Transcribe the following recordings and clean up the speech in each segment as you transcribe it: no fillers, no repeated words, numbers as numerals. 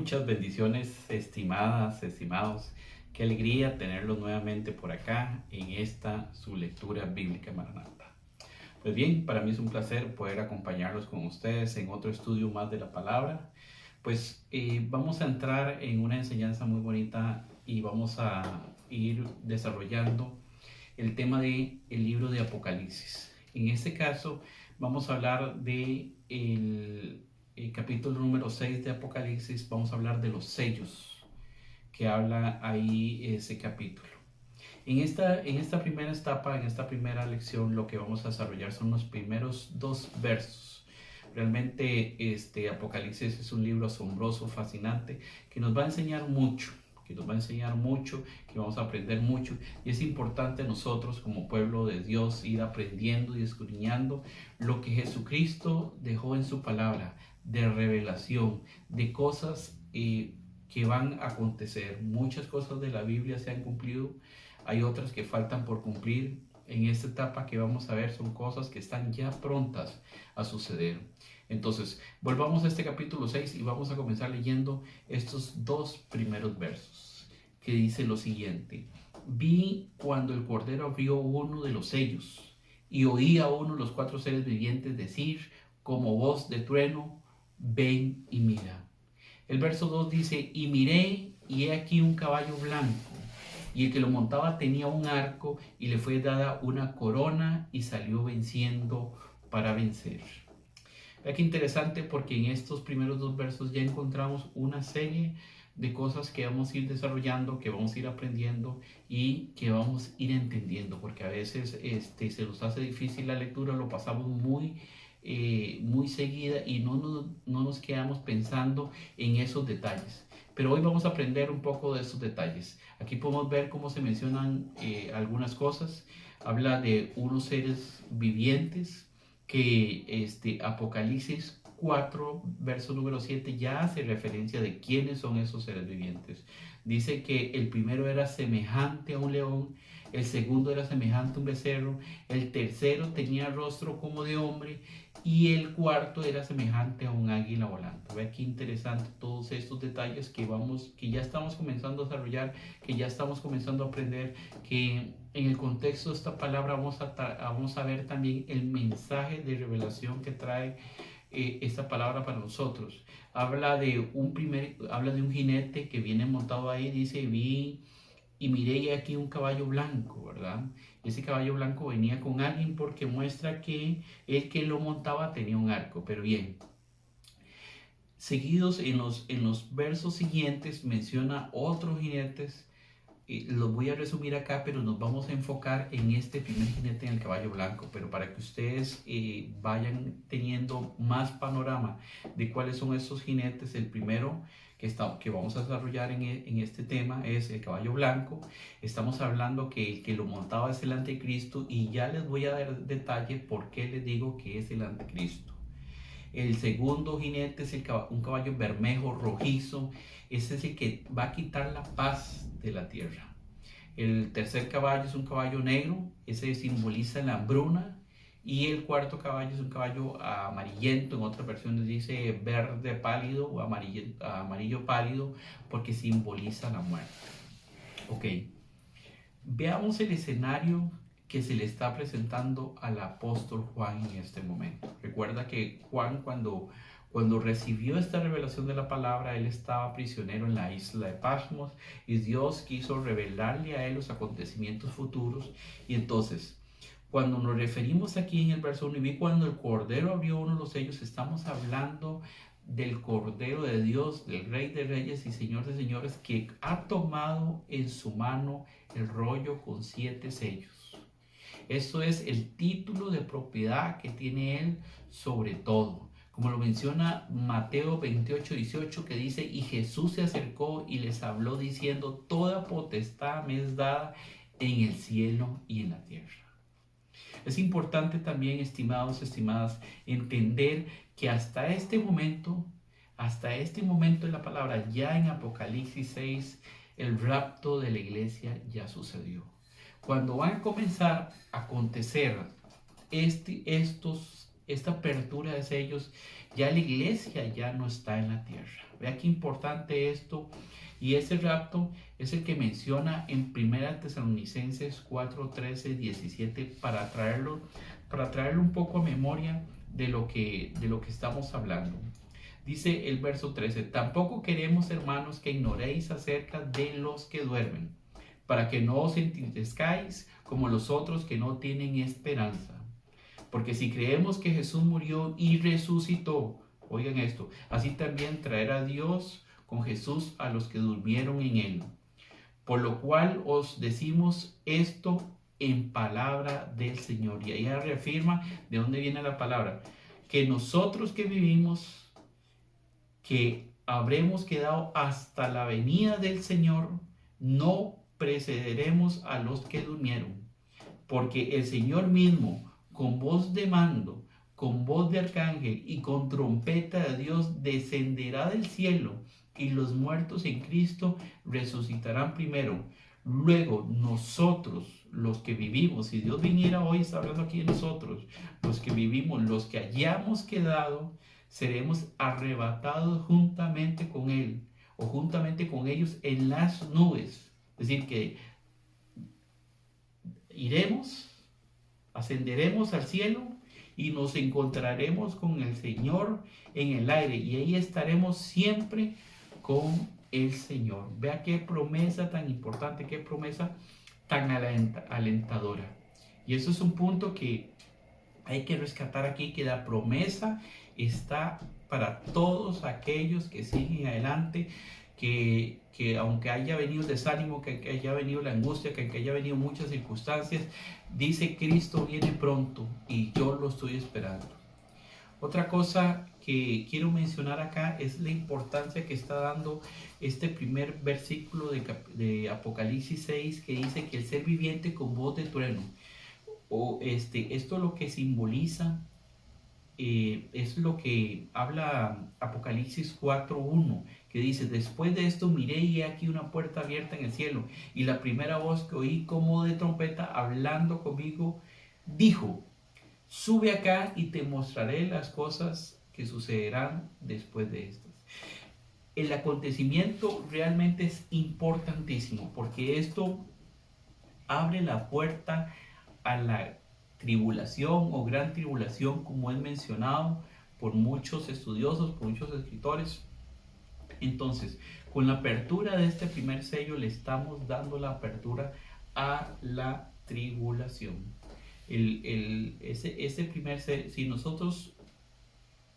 Muchas bendiciones, estimadas, estimados. Qué alegría tenerlos nuevamente por acá en esta su lectura bíblica Maranata. Pues bien, para mí es un placer poder acompañarlos con ustedes en otro estudio más de la palabra. Pues vamos a entrar en una enseñanza muy bonita y vamos a ir desarrollando el tema de el libro de Apocalipsis. En este caso vamos a hablar de el capítulo número 6 de Apocalipsis. Vamos a hablar de los sellos que habla ahí ese capítulo. En esta primera etapa, en esta primera lección, lo que vamos a desarrollar son los primeros dos versos. Realmente este Apocalipsis es un libro asombroso, fascinante, que nos va a enseñar mucho, que vamos a aprender mucho, y es importante nosotros como pueblo de Dios ir aprendiendo y escudriñando lo que Jesucristo dejó en su palabra de revelación, de cosas que van a acontecer. Muchas cosas de la Biblia se han cumplido, hay otras que faltan por cumplir. En esta etapa que vamos a ver son cosas que están ya prontas a suceder. Entonces, volvamos a este capítulo 6 y vamos a comenzar leyendo estos dos primeros versos, que dice lo siguiente: vi cuando el Cordero abrió uno de los sellos y oí a uno de los cuatro seres vivientes decir como voz de trueno: ven y mira. El verso 2 dice: y miré, y he aquí un caballo blanco, y el que lo montaba tenía un arco, y le fue dada una corona, y salió venciendo para vencer. Vea qué interesante, porque en estos primeros dos versos ya encontramos una serie de cosas que vamos a ir desarrollando, que vamos a ir aprendiendo y que vamos a ir entendiendo, porque a veces se nos hace difícil la lectura, lo pasamos muy seguida y no nos quedamos pensando en esos detalles. Pero hoy vamos a aprender un poco de esos detalles. Aquí podemos ver cómo se mencionan algunas cosas. Habla de unos seres vivientes que Apocalipsis 4, verso número 7, ya hace referencia de quiénes son esos seres vivientes. Dice que el primero era semejante a un león, el segundo era semejante a un becerro, el tercero tenía rostro como de hombre y el cuarto era semejante a un águila volando. Ve qué interesante todos estos detalles que ya estamos comenzando a desarrollar, que ya estamos comenzando a aprender, que en el contexto de esta palabra vamos a ver también el mensaje de revelación que trae esta palabra para nosotros. Habla de un jinete que viene montado ahí, dice: vi y miré aquí un caballo blanco, ¿verdad? Ese caballo blanco venía con alguien, porque muestra que el que lo montaba tenía un arco. Pero bien, seguidos en los versos siguientes menciona otros jinetes. Los voy a resumir acá, pero nos vamos a enfocar en este primer jinete, en el caballo blanco, pero para que ustedes vayan teniendo más panorama de cuáles son estos jinetes. El primero que vamos a desarrollar en este tema es el caballo blanco. Estamos hablando que el que lo montaba es el anticristo, y ya les voy a dar detalle por qué les digo que es el anticristo. El segundo jinete es un caballo bermejo rojizo. Ese es el que va a quitar la paz de la tierra. El tercer caballo es un caballo negro. Ese simboliza la hambruna. Y el cuarto caballo es un caballo amarillento. En otras versiones dice verde pálido o amarillo pálido, porque simboliza la muerte. Ok. Veamos el escenario que se le está presentando al apóstol Juan en este momento. Recuerda que Juan, cuando recibió esta revelación de la palabra, él estaba prisionero en la isla de Patmos, y Dios quiso revelarle a él los acontecimientos futuros. Y entonces, cuando nos referimos aquí en el verso 1, y vi cuando el Cordero abrió uno de los sellos, estamos hablando del Cordero de Dios, del Rey de Reyes y Señor de Señores, que ha tomado en su mano el rollo con 7 sellos. Eso es el título de propiedad que tiene él sobre todo. Como lo menciona Mateo 28:18, que dice: y Jesús se acercó y les habló diciendo: toda potestad me es dada en el cielo y en la tierra. Es importante también, estimados, estimadas, entender que hasta este momento en la palabra, ya en Apocalipsis 6, el rapto de la iglesia ya sucedió. Cuando van a comenzar a acontecer estos esta apertura de sellos, ya la iglesia ya no está en la tierra. Vea qué importante esto. Y ese rapto es el que menciona en 1 Tesalonicenses 4, 13, 17 para traerlo un poco a memoria de lo que estamos hablando. Dice el verso 13: tampoco queremos, hermanos, que ignoréis acerca de los que duermen, para que no os entristezcáis como los otros que no tienen esperanza. Porque si creemos que Jesús murió y resucitó, oigan esto, así también traerá Dios con Jesús a los que durmieron en él. Por lo cual os decimos esto en palabra del Señor. Y ella reafirma de dónde viene la palabra. Que nosotros que vivimos, que habremos quedado hasta la venida del Señor, no precederemos a los que durmieron. Porque el Señor mismo, con voz de mando, con voz de arcángel y con trompeta de Dios, descenderá del cielo, y los muertos en Cristo resucitarán primero. Luego nosotros, los que vivimos, si Dios viniera hoy, está hablando aquí de nosotros, los que vivimos, los que hayamos quedado, seremos arrebatados juntamente con Él, o juntamente con ellos en las nubes. Es decir, que iremos, ascenderemos al cielo y nos encontraremos con el Señor en el aire, y ahí estaremos siempre con el Señor. Vea qué promesa tan importante, qué promesa tan alentadora. Y eso es un punto que hay que rescatar aquí, que la promesa está para todos aquellos que siguen adelante, que aunque haya venido el desánimo, que haya venido la angustia, que haya venido muchas circunstancias, dice: Cristo viene pronto y yo lo estoy esperando. Otra cosa que quiero mencionar acá es la importancia que está dando este primer versículo de Apocalipsis 6, que dice que el ser viviente con voz de trueno, esto lo que simboliza es lo que habla Apocalipsis 4:1, que dice: después de esto miré y he aquí una puerta abierta en el cielo, y la primera voz que oí como de trompeta hablando conmigo dijo: sube acá y te mostraré las cosas que sucederán después de estas. El acontecimiento realmente es importantísimo, porque esto abre la puerta a la tribulación o gran tribulación, como es mencionado por muchos estudiosos, por muchos escritores. Entonces, con la apertura de este primer sello, le estamos dando la apertura a la tribulación. Ese primer sello, si nosotros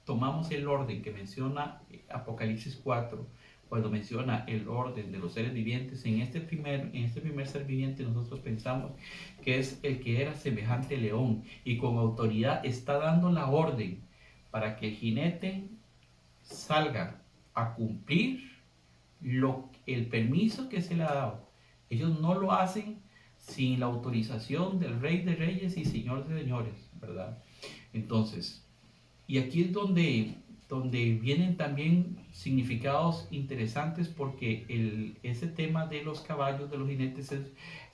tomamos el orden que menciona Apocalipsis 4, cuando menciona el orden de los seres vivientes, en este primer ser viviente nosotros pensamos que es el que era semejante león, y con autoridad está dando la orden para que el jinete salga a cumplir el permiso que se le ha dado. Ellos no lo hacen sin la autorización del Rey de Reyes y Señor de Señores, ¿verdad? Entonces, y aquí es donde vienen también significados interesantes, porque ese tema de los caballos, de los jinetes,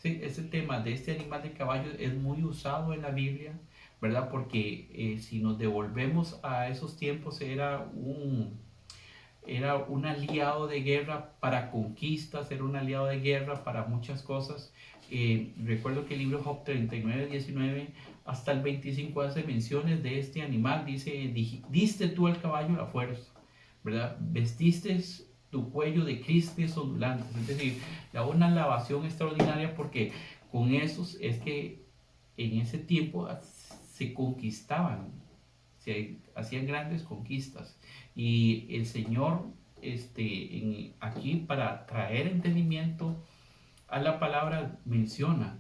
ese tema de este animal de caballo es muy usado en la Biblia, ¿verdad? Porque si nos devolvemos a esos tiempos, era un aliado de guerra para conquistas, era un aliado de guerra para muchas cosas. Recuerdo que el libro Job 39, 19 hasta el 25 hace menciones de este animal. Dice: diste tú al caballo la fuerza, ¿verdad? Vestiste tu cuello de cristes ondulantes. Es decir, una lavación extraordinaria, porque con esos es que en ese tiempo se conquistaban, se hacían grandes conquistas. Y el Señor aquí, para traer entendimiento a la palabra, menciona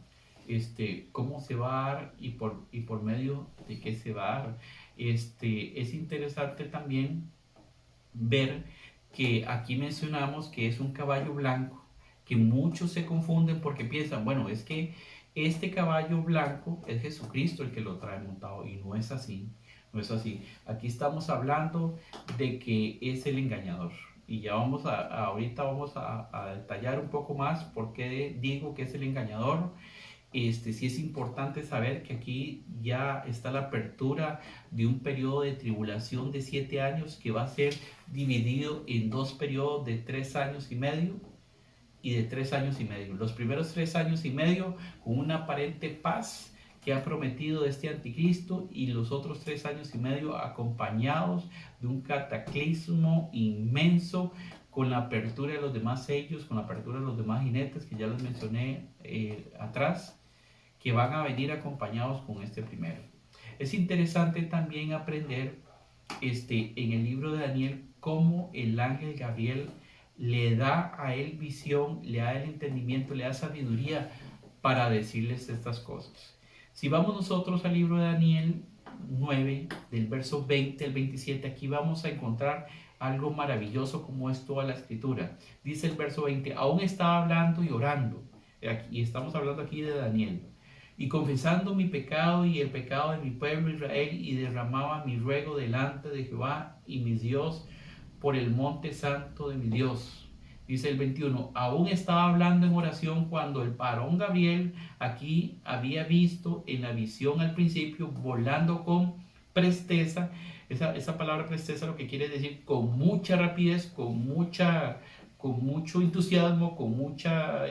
cómo se va a dar y por medio de qué se va a dar. Es interesante también ver que aquí mencionamos que es un caballo blanco, que muchos se confunden porque piensan: bueno, es que este caballo blanco es Jesucristo el que lo trae montado, y no es así. No es así. Aquí estamos hablando de que es el engañador. Y ya ahorita vamos a detallar un poco más por qué digo que es el engañador. sí es importante saber que aquí ya está la apertura de un periodo de tribulación de 7 años que va a ser dividido en 2 periodos de 3 años y medio y de 3 años y medio. Los primeros 3 años y medio con una aparente paz que ha prometido este anticristo, y los otros 3 años y medio acompañados de un cataclismo inmenso con la apertura de los demás sellos, con la apertura de los demás jinetes que ya les mencioné atrás, que van a venir acompañados con este primero. Es interesante también aprender en el libro de Daniel cómo el ángel Gabriel le da a él visión, le da el entendimiento, le da sabiduría para decirles estas cosas. Si vamos nosotros al libro de Daniel 9, del verso 20 al 27, aquí vamos a encontrar algo maravilloso como es toda la escritura. Dice el verso 20, aún estaba hablando y orando, y estamos hablando aquí de Daniel, y confesando mi pecado y el pecado de mi pueblo Israel, y derramaba mi ruego delante de Jehová y mi Dios por el monte santo de mi Dios. Dice el 21, aún estaba hablando en oración cuando el varón Gabriel aquí había visto en la visión al principio, volando con presteza. Esa palabra presteza lo que quiere decir con mucha rapidez, con mucho entusiasmo, con mucha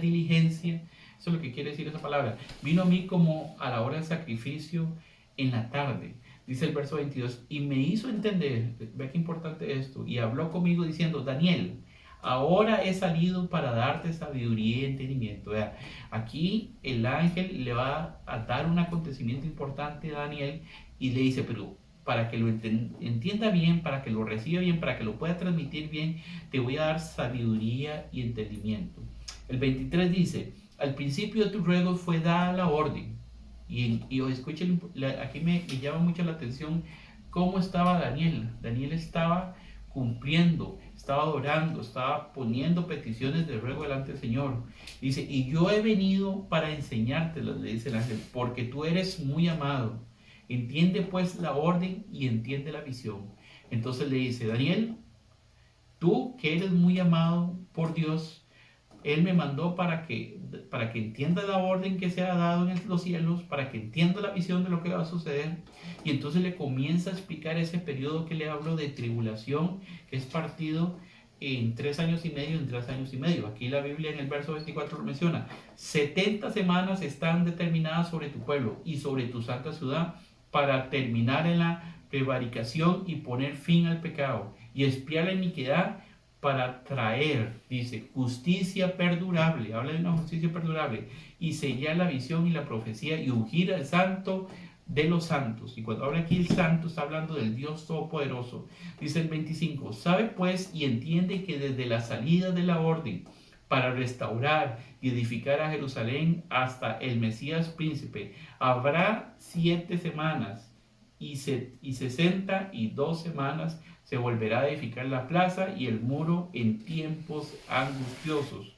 diligencia. Eso es lo que quiere decir esa palabra. Vino a mí como a la hora del sacrificio en la tarde. Dice el verso 22, y me hizo entender, ve qué importante esto, y habló conmigo diciendo, Daniel, ahora he salido para darte sabiduría y entendimiento. Vea, aquí el ángel le va a dar un acontecimiento importante a Daniel y le dice, pero para que lo entienda bien, para que lo reciba bien, para que lo pueda transmitir bien, te voy a dar sabiduría y entendimiento. El 23 dice, al principio de tu ruego fue dada la orden. Y escuchen, aquí me llama mucho la atención cómo estaba Daniel. Daniel estaba cumpliendo, estaba adorando, estaba poniendo peticiones de ruego delante del Señor. Dice, y yo he venido para enseñártelas, le dice el ángel, porque tú eres muy amado. Entiende pues la orden y entiende la visión. Entonces le dice, Daniel, tú que eres muy amado por Dios, Él me mandó para que entienda la orden que se ha dado en los cielos, para que entienda la visión de lo que va a suceder. Y entonces le comienza a explicar ese periodo que le hablo de tribulación, que es partido en 3 años y medio, en 3 años y medio. Aquí la Biblia en el verso 24 lo menciona. 70 semanas están determinadas sobre tu pueblo y sobre tu santa ciudad para terminar en la prevaricación y poner fin al pecado y expiar la iniquidad, para traer, dice, justicia perdurable, habla de una justicia perdurable, y sellar la visión y la profecía y ungir al santo de los santos. Y cuando habla aquí el santo, está hablando del Dios Todopoderoso. Dice el 25, sabe pues y entiende que desde la salida de la orden para restaurar y edificar a Jerusalén hasta el Mesías príncipe, habrá 7 semanas y 62 semanas se volverá a edificar la plaza y el muro en tiempos angustiosos.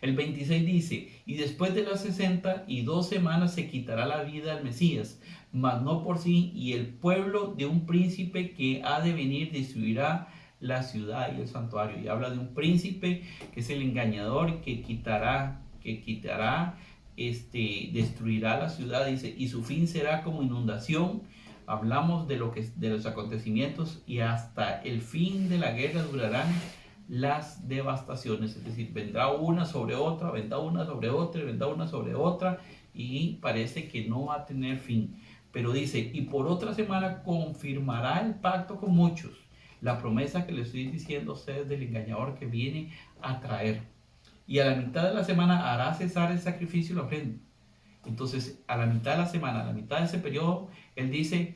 El 26 dice, y después de las 62 semanas se quitará la vida al Mesías, mas no por sí, y el pueblo de un príncipe que ha de venir destruirá la ciudad y el santuario. Y habla de un príncipe que es el engañador que destruirá la ciudad, dice, y su fin será como inundación. Hablamos de los acontecimientos, y hasta el fin de la guerra durarán las devastaciones, es decir, vendrá una sobre otra, vendrá una sobre otra, vendrá una sobre otra, y parece que no va a tener fin. Pero dice, y por otra semana confirmará el pacto con muchos, la promesa que les estoy diciendo a ustedes del engañador que viene a traer. Y a la mitad de la semana hará cesar el sacrificio y la ofrenda. Entonces, a la mitad de la semana, a la mitad de ese periodo, él dice,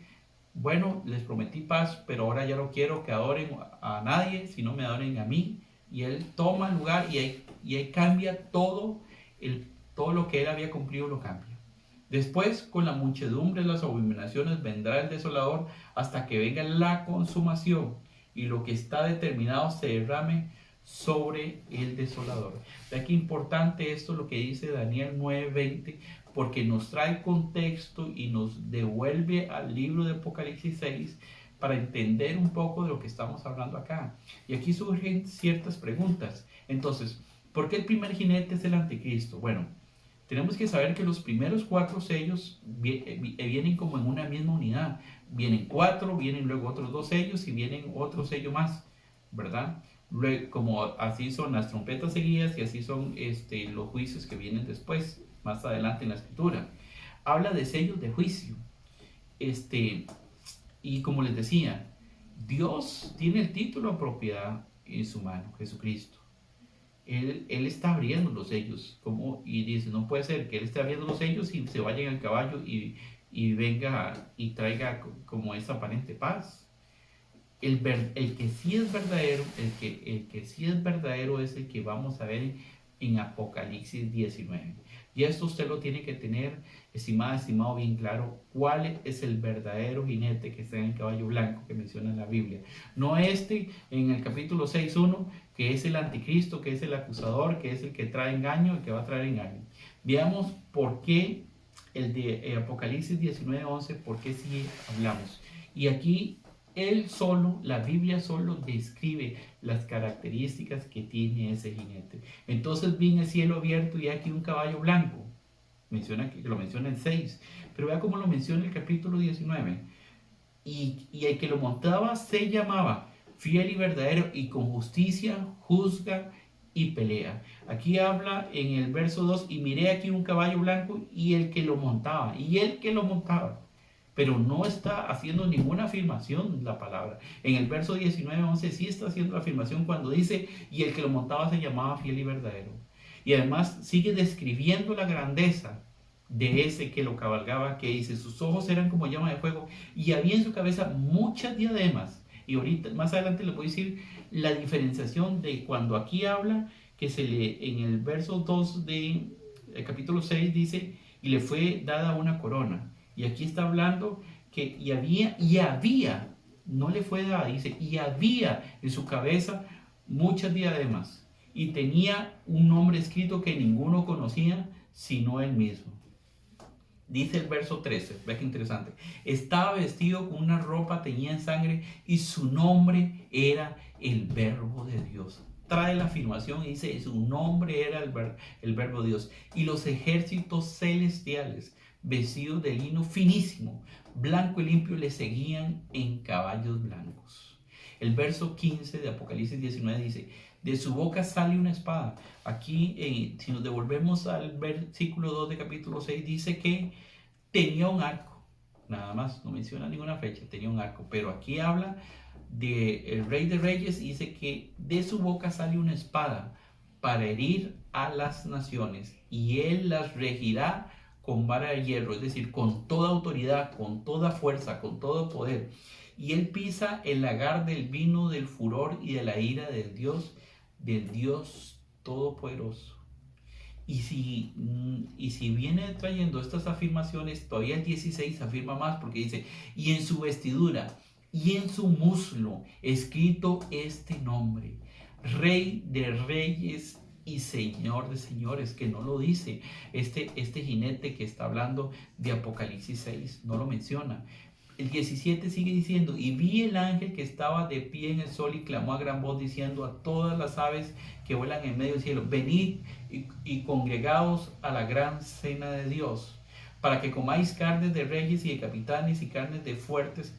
bueno, les prometí paz, pero ahora ya no quiero que adoren a nadie, sino me adoren a mí. Y él toma el lugar y ahí cambia todo lo que él había cumplido, lo cambia. Después, con la muchedumbre de las abominaciones, vendrá el desolador hasta que venga la consumación y lo que está determinado se derrame sobre el desolador. Vea qué importante esto, lo que dice Daniel 9:20, porque nos trae contexto y nos devuelve al libro de Apocalipsis 6 para entender un poco de lo que estamos hablando acá. Y aquí surgen ciertas preguntas. Entonces, ¿por qué el primer jinete es el anticristo? Bueno, tenemos que saber que los primeros 4 sellos vienen como en una misma unidad. Vienen 4, vienen luego otros 2 sellos y vienen otro sello más, ¿verdad? Como así son las trompetas seguidas y así son los juicios que vienen después, más adelante en la escritura. Habla de sellos de juicio. Y como les decía, Dios tiene el título de propiedad en su mano, Jesucristo. Él está abriendo los sellos, y dice, no puede ser que Él esté abriendo los sellos y se vaya en el caballo y venga y traiga como esa aparente paz. El que sí es verdadero, el que sí es verdadero es el que vamos a ver en Apocalipsis 19. Y esto usted lo tiene que tener, estimado, bien claro, cuál es el verdadero jinete que está en el caballo blanco que menciona en la Biblia. No en el capítulo 6.1, que es el anticristo, que es el acusador, que es el que trae engaño, el que va a traer engaño. Veamos por qué el de Apocalipsis 19.11, por qué sí hablamos. Y aquí la Biblia solo describe las características que tiene ese jinete. Entonces vi en el cielo abierto y aquí un caballo blanco. Lo menciona en 6, pero vea cómo lo menciona el capítulo 19. Y el que lo montaba se llamaba Fiel y Verdadero, y con justicia juzga y pelea. Aquí habla en el verso 2, y miré aquí un caballo blanco y el que lo montaba, pero no está haciendo ninguna afirmación la palabra. En el verso 19-11 sí está haciendo la afirmación cuando dice, y el que lo montaba se llamaba Fiel y Verdadero. Y además sigue describiendo la grandeza de ese que lo cabalgaba, que dice, sus ojos eran como llama de fuego y había en su cabeza muchas diademas. Y ahorita, más adelante les voy a decir la diferenciación de cuando aquí habla, que se lee en el verso 2 del capítulo 6, dice, y le fue dada una corona. Y aquí está hablando que había, no le fue dada, dice, y había en su cabeza muchas diademas. Y tenía un nombre escrito que ninguno conocía, sino él mismo. Dice el verso 13, ve que interesante. Estaba vestido con una ropa teñida en sangre y su nombre era el Verbo de Dios. Trae la afirmación y dice, su nombre era el Verbo de Dios. Y los ejércitos celestiales, vestidos de lino finísimo, blanco y limpio, le seguían en caballos blancos. El verso 15 de Apocalipsis 19 dice, de su boca sale una espada. Aquí, si nos devolvemos al versículo 2 de capítulo 6, dice que tenía un arco. Nada más, no menciona ninguna fecha, tenía un arco. Pero aquí habla del Rey de Reyes y dice que de su boca sale una espada para herir a las naciones. Y él las regirá con vara de hierro, es decir, con toda autoridad, con toda fuerza, con todo poder. Y él pisa el lagar del vino del furor y de la ira del Dios Todopoderoso. Y si viene trayendo estas afirmaciones, todavía el 16 afirma más porque dice, y en su vestidura y en su muslo escrito este nombre, Rey de Reyes y Señor de Señores, que no lo dice este jinete que está hablando de Apocalipsis 6, no lo menciona. El 17 sigue diciendo, y vi el ángel que estaba de pie en el sol y clamó a gran voz diciendo a todas las aves que vuelan en medio del cielo, venid y congregaos a la gran cena de Dios, para que comáis carnes de reyes y de capitanes y carnes fuertes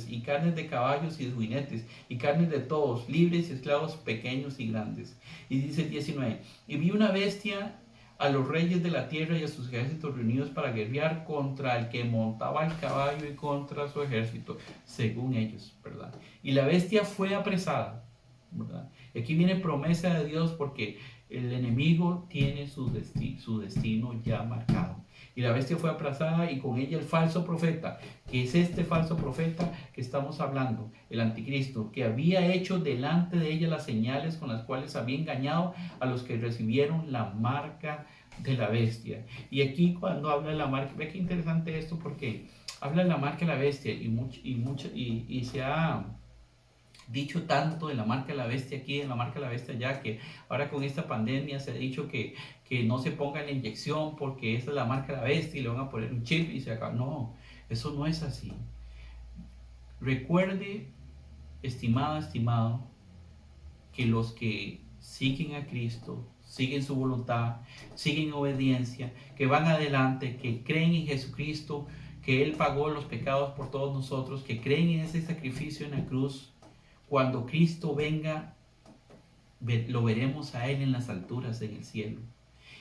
y carnes de caballos y de jinetes y carnes de todos, libres y esclavos, pequeños y grandes. Y dice el 19, y vi una bestia a los reyes de la tierra y a sus ejércitos reunidos para guerrear contra el que montaba el caballo y contra su ejército, según ellos, ¿verdad? Y la bestia fue apresada, ¿verdad? Y aquí viene promesa de Dios porque el enemigo tiene su destino ya marcado. Y la bestia fue apresada y con ella el falso profeta, que es este falso profeta que estamos hablando, el anticristo, que había hecho delante de ella las señales con las cuales había engañado a los que recibieron la marca de la bestia. Y aquí cuando habla de la marca, ve qué interesante esto porque habla de la marca de la bestia y se ha dicho tanto de la marca de la bestia aquí, de la marca de la bestia allá, que ahora con esta pandemia se ha dicho que no se ponga la inyección porque esa es la marca de la bestia y le van a poner un chip y se acaba. No, eso no es así. Recuerde, estimado, que los que siguen a Cristo siguen su voluntad, siguen obediencia, que van adelante, que creen en Jesucristo, que Él pagó los pecados por todos nosotros, que creen en ese sacrificio en la cruz. Cuando Cristo venga, lo veremos a Él en las alturas, en el cielo.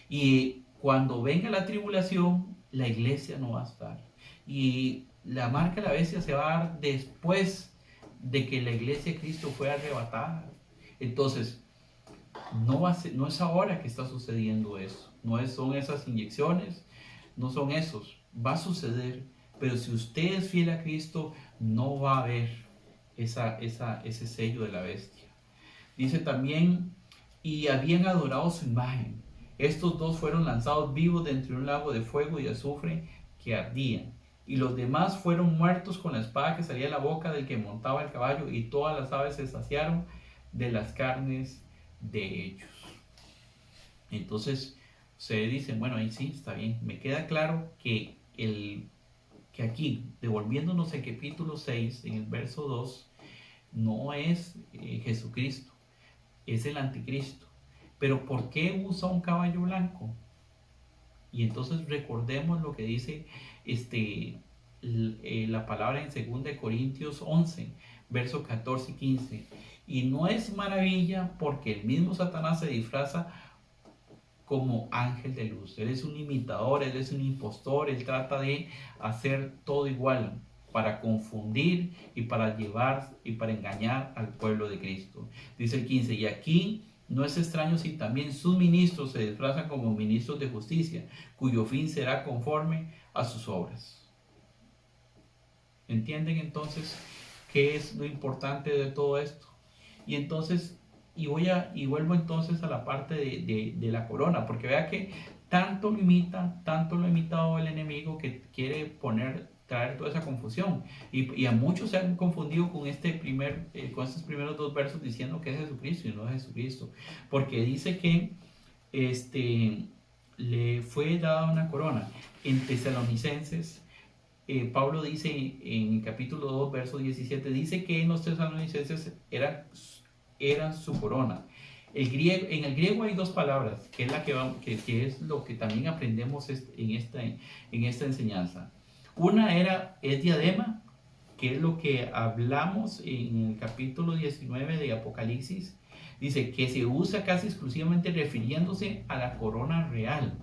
Y cuando venga la tribulación, la iglesia no va a estar. Y la marca de la bestia se va a dar después de que la iglesia de Cristo fue arrebatada. Entonces, no es ahora que está sucediendo eso. Son esas inyecciones, no son esos. Va a suceder. Pero si usted es fiel a Cristo, no va a haber ese sello de la bestia. Dice también, y habían adorado su imagen. Estos dos fueron lanzados vivos dentro de un lago de fuego y azufre que ardía. Y los demás fueron muertos con la espada que salía de la boca del que montaba el caballo, y todas las aves se saciaron de las carnes de ellos. Entonces, ustedes dicen, bueno, ahí sí, está bien. Me queda claro que aquí, devolviéndonos al capítulo 6, en el verso 2, no es Jesucristo, es el anticristo. Pero ¿por qué usa un caballo blanco? Y entonces recordemos lo que dice la palabra en 2 Corintios 11, versos 14 y 15. Y no es maravilla, porque el mismo Satanás se disfraza como ángel de luz. Él es un imitador, él es un impostor, él trata de hacer todo igual para confundir y para llevar y para engañar al pueblo de Cristo. Dice el 15, y aquí no es extraño si también sus ministros se disfrazan como ministros de justicia, cuyo fin será conforme a sus obras. ¿Entienden entonces qué es lo importante de todo esto? Y entonces, y vuelvo entonces a la parte de la corona, porque vea que tanto lo imita, tanto lo ha imitado el enemigo, que quiere traer toda esa confusión. Y a muchos se han confundido con estos primeros dos versos diciendo que es Jesucristo y no es Jesucristo. Porque dice que le fue dada una corona. En Tesalonicenses, Pablo dice en el capítulo 2, verso 17, dice que en los tesalonicenses era su corona. En el griego hay dos palabras, que es es lo que también aprendemos en esta enseñanza. Una es diadema, que es lo que hablamos en el capítulo 19 de Apocalipsis. Dice que se usa casi exclusivamente refiriéndose a la corona real.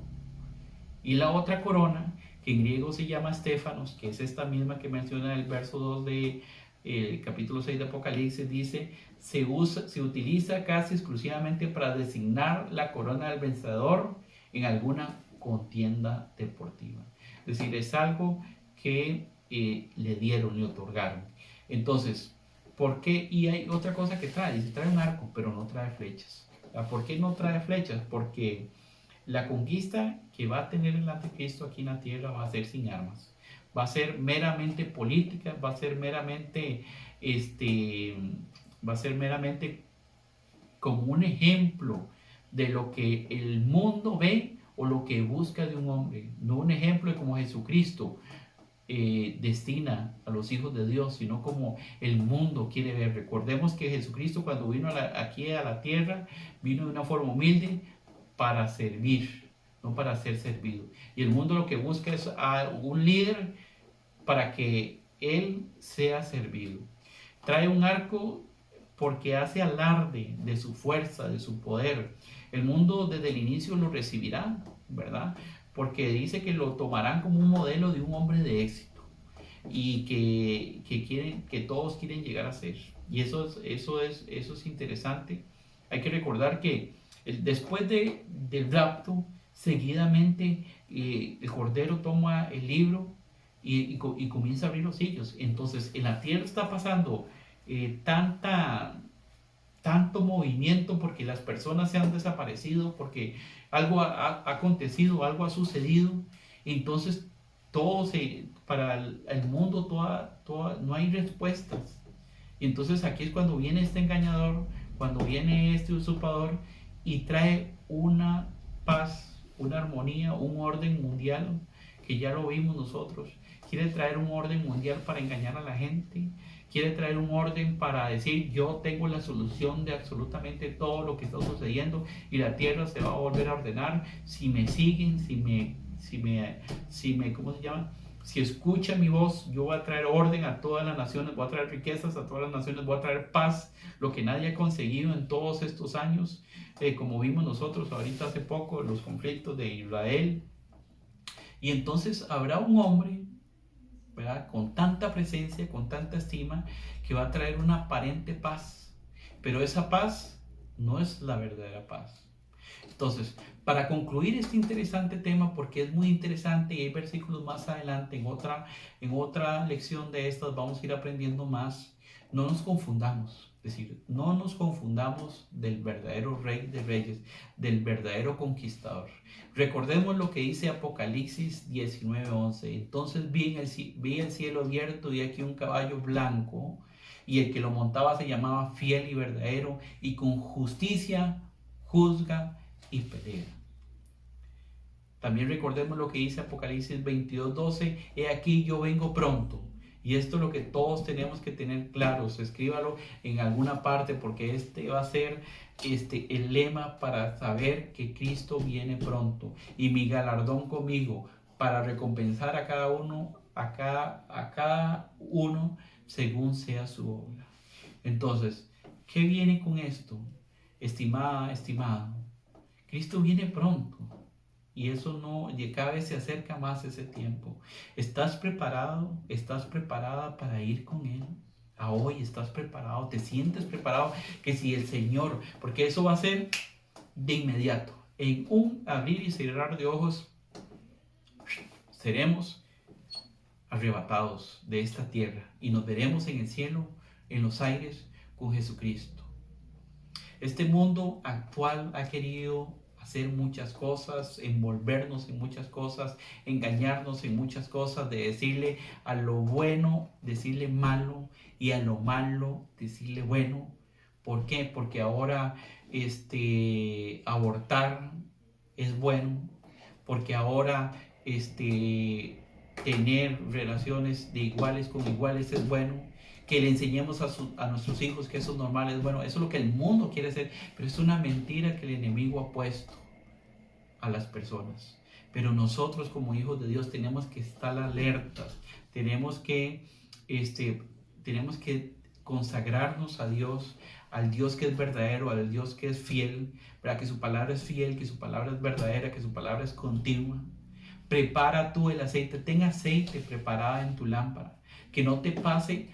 Y la otra corona, que en griego se llama Stéfanos, que es esta misma que menciona el verso 2 de capítulo 6 de Apocalipsis, dice, se utiliza casi exclusivamente para designar la corona del vencedor en alguna contienda deportiva. Es decir, es algo que le dieron, le otorgaron. Entonces, ¿por qué? Y hay otra cosa que trae, dice, trae un arco, pero no trae flechas. ¿Por qué no trae flechas? Porque la conquista que va a tener el anticristo aquí en la tierra va a ser sin armas. Va a ser meramente política, va a ser meramente como un ejemplo de lo que el mundo ve o lo que busca de un hombre. No un ejemplo de cómo Jesucristo destina a los hijos de Dios, sino como el mundo quiere ver. Recordemos que Jesucristo, cuando vino aquí a la tierra, vino de una forma humilde para servir, no para ser servido. Y el mundo lo que busca es a un líder para que él sea servido. Trae un arco porque hace alarde de su fuerza, de su poder. El mundo desde el inicio lo recibirá, ¿verdad? Porque dice que lo tomarán como un modelo de un hombre de éxito y que todos quieren llegar a ser. Y eso es interesante. Hay que recordar que después del rapto, seguidamente el Cordero toma el libro y comienza a abrir los sellos. Entonces en la tierra está pasando tanto movimiento porque las personas se han desaparecido, porque algo ha acontecido, algo ha sucedido. Entonces para el mundo no hay respuestas. Y entonces aquí es cuando viene este engañador, cuando viene este usurpador y trae una paz, una armonía, un orden mundial, que ya lo vimos nosotros. Quiere traer un orden mundial para engañar a la gente. quiere traer un orden para decir yo tengo la solución de absolutamente todo lo que está sucediendo y la tierra se va a volver a ordenar si me siguen, ¿cómo se llama? Si escuchan mi voz, yo voy a traer orden a todas las naciones, voy a traer riquezas a todas las naciones, voy a traer paz, lo que nadie ha conseguido en todos estos años, como vimos nosotros ahorita hace poco, los conflictos de Israel. Y entonces habrá un hombre, ¿verdad?, con tanta presencia, con tanta estima, que va a traer una aparente paz, pero esa paz no es la verdadera paz. Entonces, para concluir este interesante tema, porque es muy interesante y hay versículos más adelante, en otra lección de estas vamos a ir aprendiendo más, no nos confundamos, es decir, no nos confundamos del verdadero Rey de Reyes, del verdadero conquistador. Recordemos lo que dice Apocalipsis 19:11. Entonces vi el cielo abierto y aquí un caballo blanco, y el que lo montaba se llamaba Fiel y Verdadero, y con justicia juzga y pelea. También recordemos lo que dice Apocalipsis 22:12. He aquí yo vengo pronto. Y esto es lo que todos tenemos que tener claros. Escríbalo en alguna parte, porque este va a ser el lema para saber que Cristo viene pronto. Y mi galardón conmigo para recompensar a cada uno según sea su obra. Entonces, ¿qué viene con esto? Estimada, estimado, Cristo viene pronto. Y eso no, y cada vez se acerca más ese tiempo. ¿Estás preparado? ¿Estás preparada para ir con Él? A hoy estás preparado, te sientes preparado, que si el Señor, porque eso va a ser de inmediato, en un abrir y cerrar de ojos, seremos arrebatados de esta tierra y nos veremos en el cielo, en los aires, con Jesucristo. Este mundo actual ha querido hacer muchas cosas, envolvernos en muchas cosas, engañarnos en muchas cosas, de decirle a lo bueno, decirle malo, y a lo malo, decirle bueno. ¿Por qué? Porque ahora abortar es bueno, porque ahora tener relaciones de iguales con iguales es bueno, que le enseñemos a nuestros hijos que eso es normal, es bueno. Eso es lo que el mundo quiere hacer, pero es una mentira que el enemigo ha puesto a las personas. Pero nosotros como hijos de Dios tenemos que estar alertas, tenemos que consagrarnos a Dios, al Dios que es verdadero, al Dios que es fiel, para que su palabra es fiel, que su palabra es verdadera, que su palabra es continua. Prepara tú el aceite, ten aceite preparado en tu lámpara, que no te pase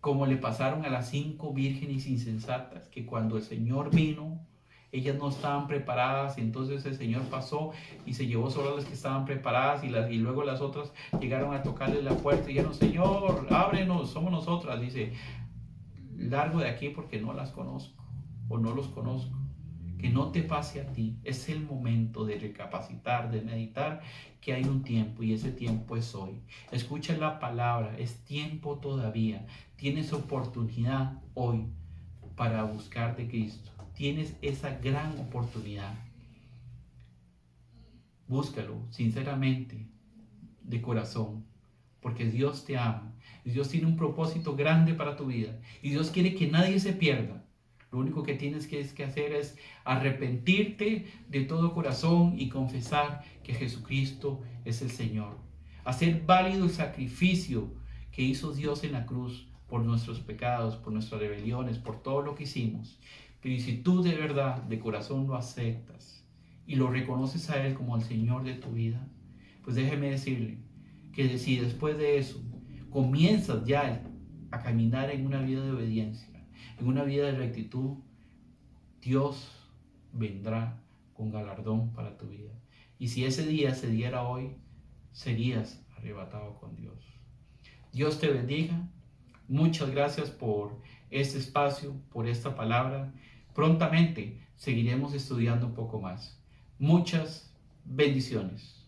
como le pasaron a las 5 vírgenes insensatas, que cuando el Señor vino, ellas no estaban preparadas, y entonces el Señor pasó y se llevó solo a las que estaban preparadas, y luego las otras llegaron a tocarle la puerta y dijeron: Señor, ábrenos, somos nosotras. Dice: largo de aquí, porque no las conozco, o no los conozco. Que no te pase a ti. Es el momento de recapacitar, de meditar, que hay un tiempo, y ese tiempo es hoy. Escucha la palabra, es tiempo todavía. Tienes oportunidad hoy para buscar de Cristo. Tienes esa gran oportunidad. Búscalo sinceramente, de corazón, porque Dios te ama. Dios tiene un propósito grande para tu vida, y Dios quiere que nadie se pierda. Lo único que tienes que hacer es arrepentirte de todo corazón y confesar que Jesucristo es el Señor. Hacer válido el sacrificio que hizo Dios en la cruz por nuestros pecados, por nuestras rebeliones, por todo lo que hicimos. Pero si tú de verdad, de corazón, lo aceptas y lo reconoces a Él como el Señor de tu vida, pues déjeme decirle que si después de eso comienzas ya a caminar en una vida de obediencia, en una vida de rectitud, Dios vendrá con galardón para tu vida. Y si ese día se diera hoy, serías arrebatado con Dios. Dios te bendiga. Muchas gracias por este espacio, por esta palabra. Prontamente seguiremos estudiando un poco más. Muchas bendiciones.